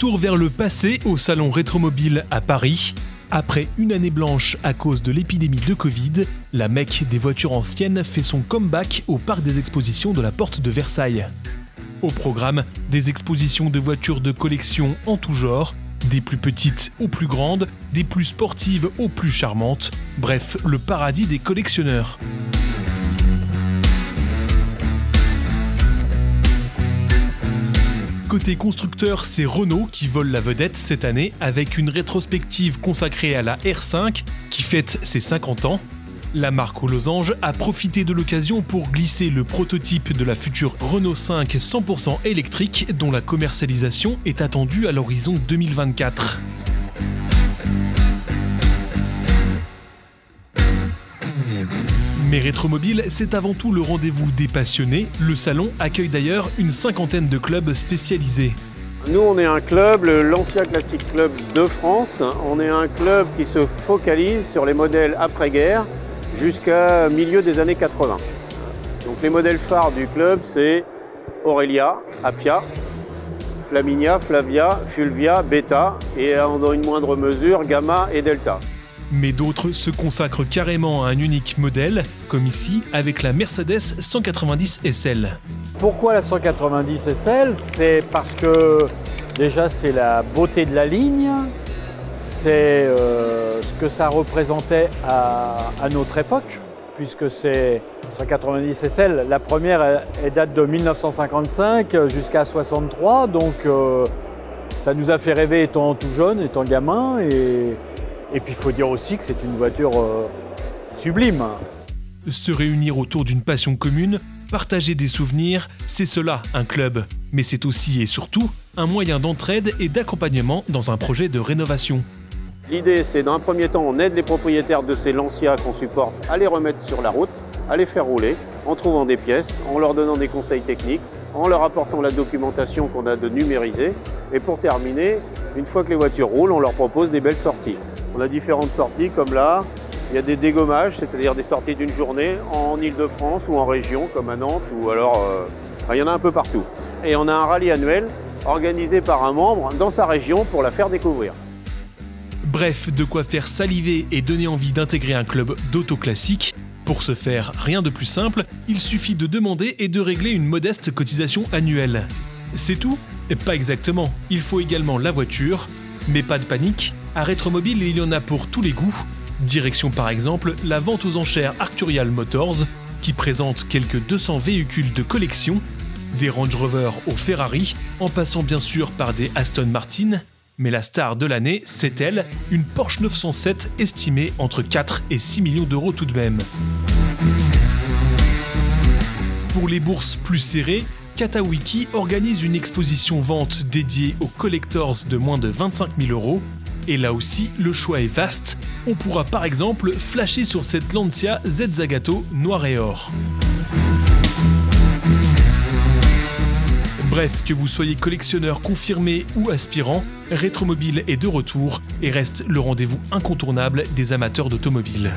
Retour vers le passé au salon Rétromobile à Paris. Après une année blanche à cause de l'épidémie de Covid, la Mecque des voitures anciennes fait son comeback au parc des expositions de la Porte de Versailles. Au programme, des expositions de voitures de collection en tout genre, des plus petites aux plus grandes, des plus sportives aux plus charmantes, bref, le paradis des collectionneurs. Côté constructeur, c'est Renault qui vole la vedette cette année avec une rétrospective consacrée à la R5 qui fête ses 50 ans. La marque aux losanges a profité de l'occasion pour glisser le prototype de la future Renault 5 100% électrique dont la commercialisation est attendue à l'horizon 2024. Mais Rétromobile, c'est avant tout le rendez-vous des passionnés. Le salon accueille d'ailleurs une cinquantaine de clubs spécialisés. Nous, on est un club, l'Ancien Classique Club de France. On est un club qui se focalise sur les modèles après-guerre jusqu'à milieu des années 80. Donc les modèles phares du club, c'est Aurelia, Appia, Flaminia, Flavia, Fulvia, Beta et dans une moindre mesure Gamma et Delta. Mais d'autres se consacrent carrément à un unique modèle, comme ici avec la Mercedes 190 SL. Pourquoi la 190 SL? C'est parce que déjà c'est la beauté de la ligne, c'est ce que ça représentait à notre époque, puisque c'est 190 SL, la première elle date de 1955 jusqu'à 63, donc ça nous a fait rêver étant tout jeune, étant gamin, et puis il faut dire aussi que c'est une voiture sublime. Se réunir autour d'une passion commune, partager des souvenirs, c'est cela un club. Mais c'est aussi et surtout un moyen d'entraide et d'accompagnement dans un projet de rénovation. L'idée, c'est dans un premier temps, on aide les propriétaires de ces Lancia qu'on supporte à les remettre sur la route, à les faire rouler, en trouvant des pièces, en leur donnant des conseils techniques, en leur apportant la documentation qu'on a de numériser. Et pour terminer, une fois que les voitures roulent, on leur propose des belles sorties. On a différentes sorties comme là, il y a des dégommages, c'est-à-dire des sorties d'une journée en Ile-de-France ou en région comme à Nantes, ou alors il y en a un peu partout. Et on a un rallye annuel organisé par un membre dans sa région pour la faire découvrir. Bref, de quoi faire saliver et donner envie d'intégrer un club d'auto classique. Pour ce faire, rien de plus simple, il suffit de demander et de régler une modeste cotisation annuelle. C'est tout? Pas exactement, il faut également la voiture. Mais pas de panique, à Rétromobile il y en a pour tous les goûts. Direction par exemple la vente aux enchères Arcurial Motors, qui présente quelques 200 véhicules de collection, des Range Rover aux Ferrari, en passant bien sûr par des Aston Martin. Mais la star de l'année, c'est elle, une Porsche 907 estimée entre 4 et 6 millions d'euros tout de même. Pour les bourses plus serrées, Katawiki organise une exposition vente dédiée aux collectors de moins de 25 000 euros. Et là aussi, le choix est vaste. On pourra par exemple flasher sur cette Lancia Z Zagato noir et or. Bref, que vous soyez collectionneur confirmé ou aspirant, Rétromobile est de retour et reste le rendez-vous incontournable des amateurs d'automobile.